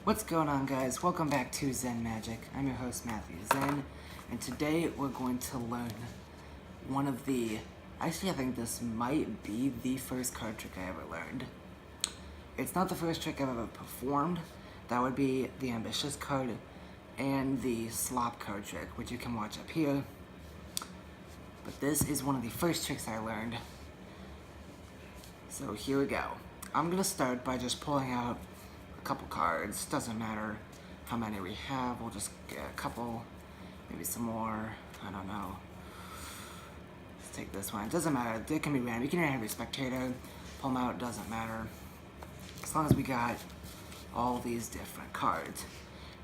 What's going on, guys? Welcome back to Zenn Magic. I'm your host, Matthew Zenn, and today we're going to learn one of the... Actually, I think this might be the first card trick I ever learned. It's not the first trick I've ever performed. That would be the Ambitious card and the Slop card trick, which you can watch up here. But this is one of the first tricks I learned. So here we go. I'm going to start by just pulling out a couple cards. Doesn't matter how many we have. We'll just get a couple, maybe some more. I don't know. Let's take this one. It doesn't matter. It can be random. You can even have your spectator. Pull them out. Doesn't matter. As long as we got all these different cards.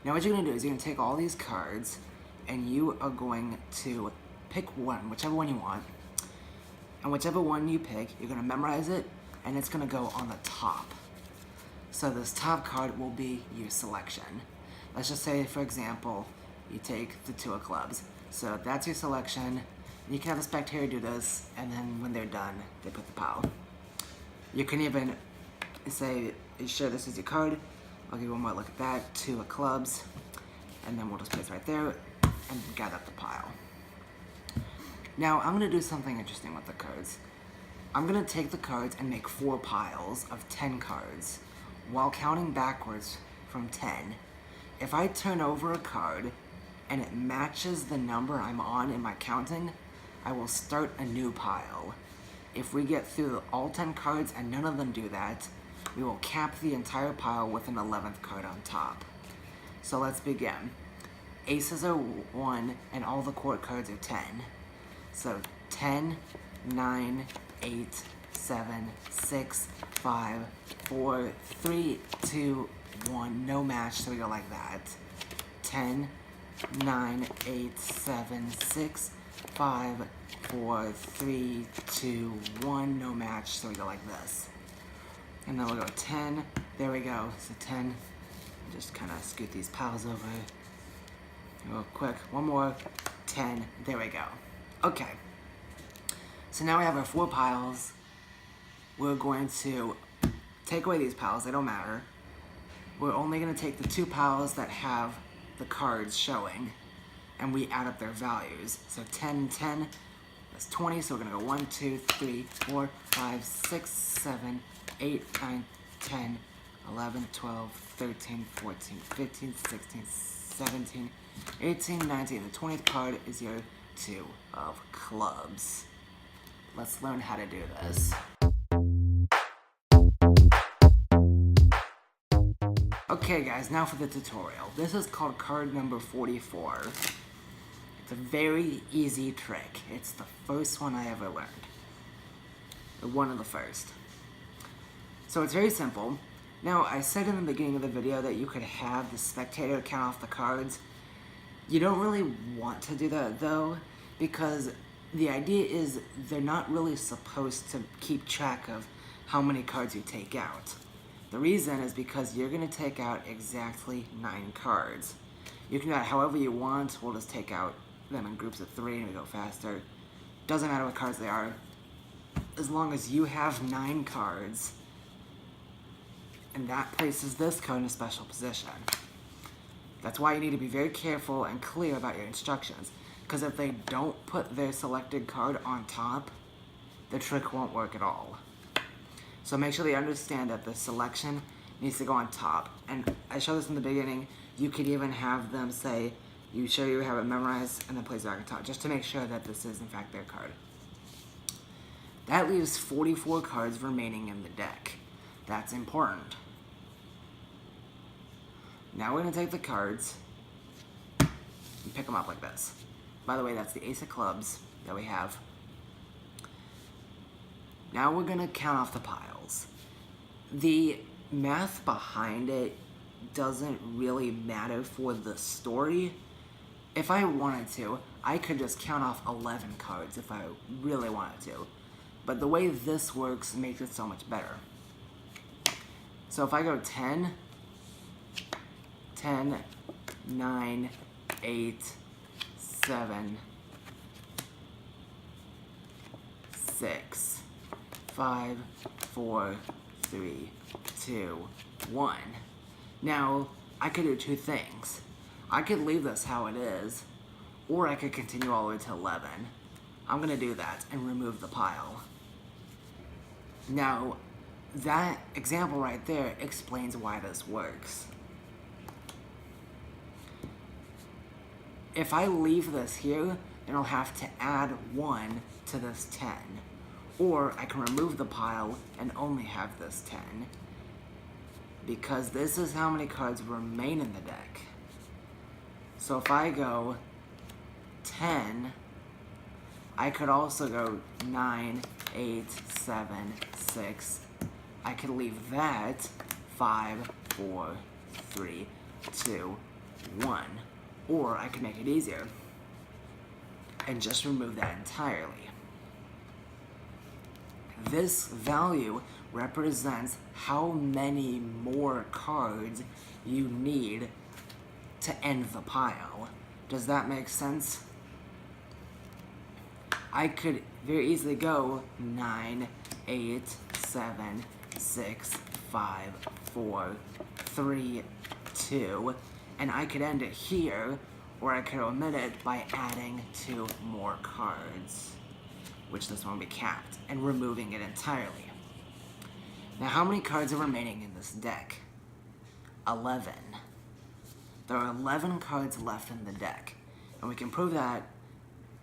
Now what you're going to do is you're going to take all these cards and you are going to pick one, whichever one you want. And whichever one you pick, you're going to memorize it and it's going to go on the top. So this top card will be your selection. Let's just say, for example, you take the Two of Clubs. So that's your selection. You can have a spectator do this, and then when they're done, they put the pile. You can even say, sure, this is your card. I'll give you one more look at that. Two of Clubs. And then we'll just place it right there and gather up the pile. Now, I'm going to do something interesting with the cards. I'm going to take the cards and make 4 piles of 10 cards while counting backwards from 10. If I turn over a card and it matches the number I'm on in my counting, I will start a new pile. If we get through all 10 cards and none of them do that, we will cap the entire pile with an 11th card on top. So let's begin. Aces are 1 and all the court cards are 10. So 10, 9, 8, 7, 6, 5, 4, 3, 2, 1. No match, so we go like that. 10, 9, 8, 7, 6, 5, 4, 3, 2, 1. No match, so we go like this. And then we'll go 10. There we go. So 10. Just kind of scoot these piles over real quick. One more. 10. There we go. Okay. So now we have our 4 piles. We're going to take away these piles. They don't matter. We're only going to take the 2 piles that have the cards showing, and we add up their values. So 10 and 10, that's 20. So we're going to go 1, 2, 3, 4, 5, 6, 7, 8, 9, 10, 11, 12, 13, 14, 15, 16, 17, 18, 19. The 20th card is your 2 of Clubs. Let's learn how to do this. Okay guys, now for the tutorial. This is called card number 44. It's a very easy trick. It's the first one I ever learned. One of the first. So it's very simple. Now, I said in the beginning of the video that you could have the spectator count off the cards. You don't really want to do that though, because the idea is they're not really supposed to keep track of how many cards you take out. The reason is because you're going to take out exactly 9 cards. You can do that however you want. We'll just take out them in groups of 3 and we go faster. Doesn't matter what cards they are. As long as you have 9 cards, and that places this card in a special position. That's why you need to be very careful and clear about your instructions. Because if they don't put their selected card on top, the trick won't work at all. So make sure they understand that the selection needs to go on top. And I showed this in the beginning. You could even have them say, you sure you have it memorized, and then place it back on top, just to make sure that this is in fact their card. That leaves 44 cards remaining in the deck. That's important. Now we're going to take the cards and pick them up like this. By the way, that's the Ace of Clubs that we have. Now we're going to count off the piles. The math behind it doesn't really matter for the story. If I wanted to, I could just count off 11 cards if I really wanted to. But the way this works makes it so much better. So if I go 10, 10, 9, 8, 7, 6, 5, 4, 3, 2, 1. Now, I could do two things. I could leave this how it is, or I could continue all the way to 11. I'm going to do that and remove the pile. Now, that example right there explains why this works. If I leave this here, then I'll have to add 1 to this 10. Or I can remove the pile and only have this 10. Because this is how many cards remain in the deck. So if I go 10, I could also go 9, 8, 7, 6. I could leave that 5, 4, 3, 2, 1. Or I could make it easier and just remove that entirely. This value represents how many more cards you need to end the pile. Does that make sense? I could very easily go 9, 8, 7, 6, 5, 4, 3, 2, and I could end it here, or I could omit it by adding 2 more cards, which this one will be capped, and removing it entirely. Now, how many cards are remaining in this deck? 11. There are 11 cards left in the deck, and we can prove that,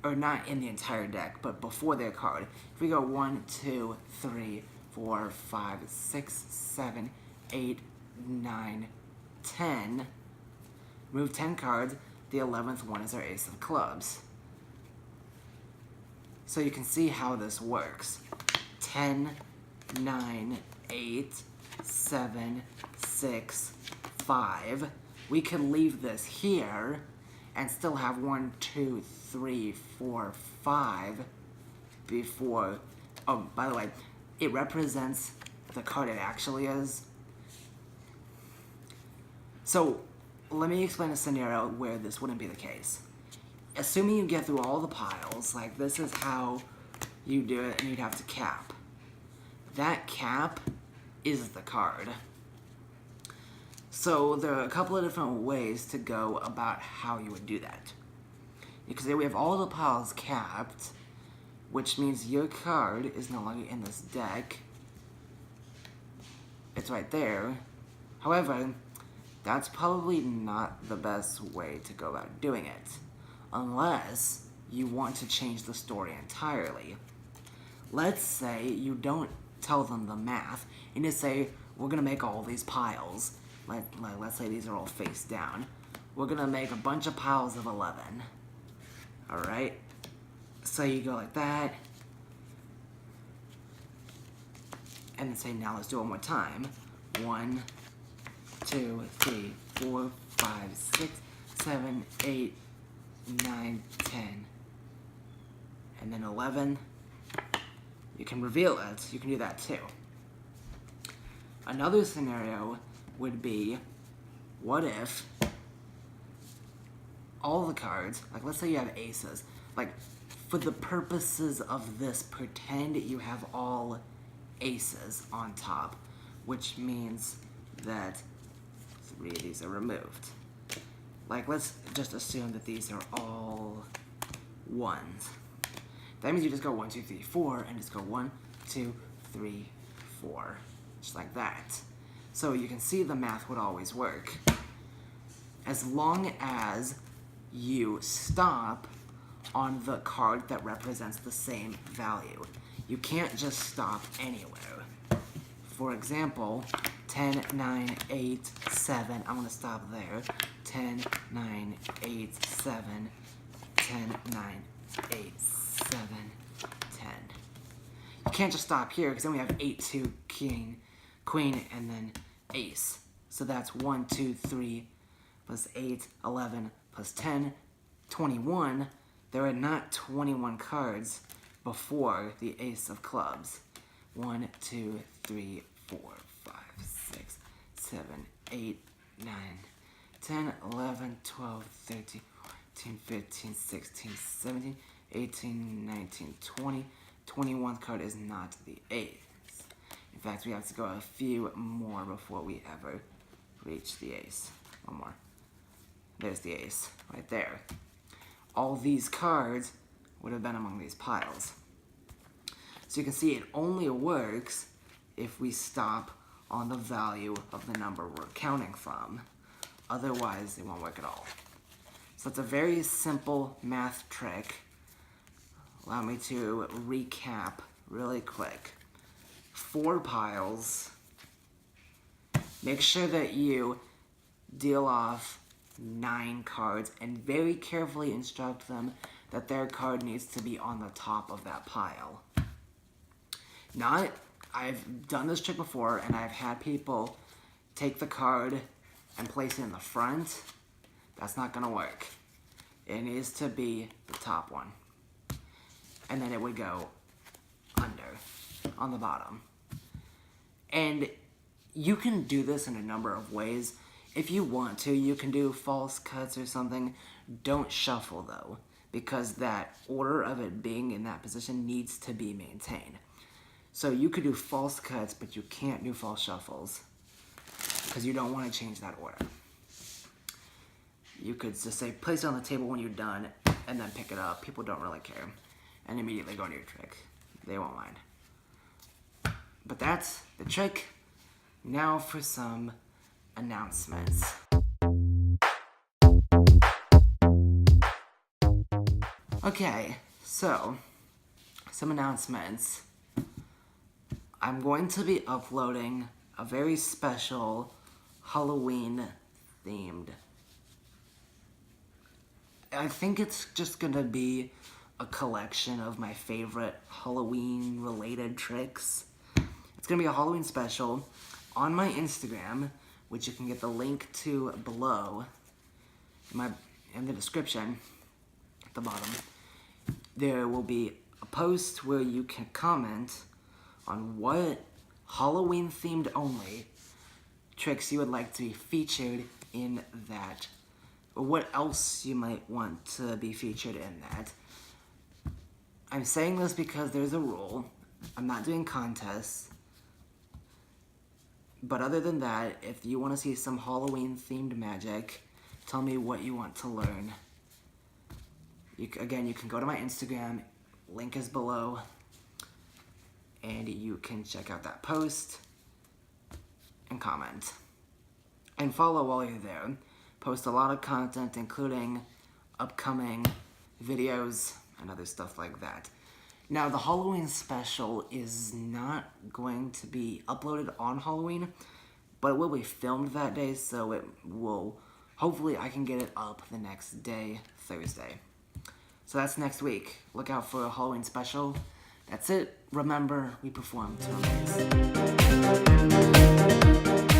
or not in the entire deck, but before their card. If we go 1, 2, 3, 4, 5, 6, 7, 8, 9, 10, remove 10 cards, the 11th one is our Ace of Clubs. So you can see how this works. 10, 9, 8, 7, 6, 5. We can leave this here and still have 1, 2, 3, 4, 5 before... Oh, by the way, it represents the card it actually is. So, let me explain a scenario where this wouldn't be the case. Assuming you get through all the piles, like this is how you do it, and you'd have to cap. That cap is the card. So there are a couple of different ways to go about how you would do that. Because we have all the piles capped, which means your card is no longer in this deck. It's right there. However, that's probably not the best way to go about doing it, unless you want to change the story entirely. Let's say you don't tell them the math, and you say, we're gonna make all these piles. Let's say these are all face down. We're gonna make a bunch of piles of 11. Alright? So you go like that, and then say, now let's do it one more time. 1, 2, 3, 4, 5, 6, 7, 8, 9, 10. And then 11. You can reveal it. You can do that too. Another scenario would be, what if all the cards, like let's say you have aces, like for the purposes of this, pretend you have all aces on top, which means that 3 of these are removed. Like, let's just assume that these are all 1s. That means you just go 1, 2, 3, 4, and just go 1, 2, 3, 4. Just like that. So you can see the math would always work. As long as you stop on the card that represents the same value. You can't just stop anywhere. For example, 10, 9, 8, 7. I'm going to stop there. 10, 9, 8, 7. 10, 9, 8, 7, 10. You can't just stop here because then we have 8, 2, king, queen, and then ace. So that's 1, 2, 3, plus 8, 11, plus 10, 21. There are not 21 cards before the ace of clubs. 1, 2, 3, 4, 5, 6, 7, 8, 9, 10, 11, 12, 13, 14, 15, 16, 17, 18, 19, 20. 21th card is not the ace. In fact, we have to go a few more before we ever reach the ace. One more. There's the ace right there. All these cards would have been among these piles. So you can see it only works if we stop on the value of the number we're counting from. Otherwise, it won't work at all. So it's a very simple math trick. Allow me to recap really quick. 4 piles. Make sure that you deal off 9 cards and very carefully instruct them that their card needs to be on the top of that pile. I've done this trick before and I've had people take the card and place it in the front. That's not gonna work. It needs to be the top one. And then it would go under, on the bottom. And you can do this in a number of ways. If you want to, you can do false cuts or something. Don't shuffle though, because that order of it being in that position needs to be maintained. So you could do false cuts, but you can't do false shuffles because you don't want to change that order. You could just say, place it on the table when you're done, and then pick it up. People don't really care. And immediately go into your trick. They won't mind. But that's the trick. Now for some announcements. Okay, so some announcements. I'm going to be uploading a very special Halloween themed. I think it's just gonna be a collection of my favorite Halloween related tricks. It's gonna be a Halloween special on my Instagram, which you can get the link to below in the description at the bottom. There will be a post where you can comment on what Halloween themed only tricks you would like to be featured in that, or what else you might want to be featured in that. I'm saying this because there's a rule. I'm not doing contests. But other than that, if you want to see some Halloween themed magic, tell me what you want to learn. Again, you can go to my Instagram, link is below, and you can check out that post and comment. And follow while you're there. Post a lot of content, including upcoming videos and other stuff like that. Now, the Halloween special is not going to be uploaded on Halloween, but it will be filmed that day, so it will, hopefully I can get it up the next day, Thursday. So that's next week. Look out for a Halloween special. That's it. Remember, we perform to amaze.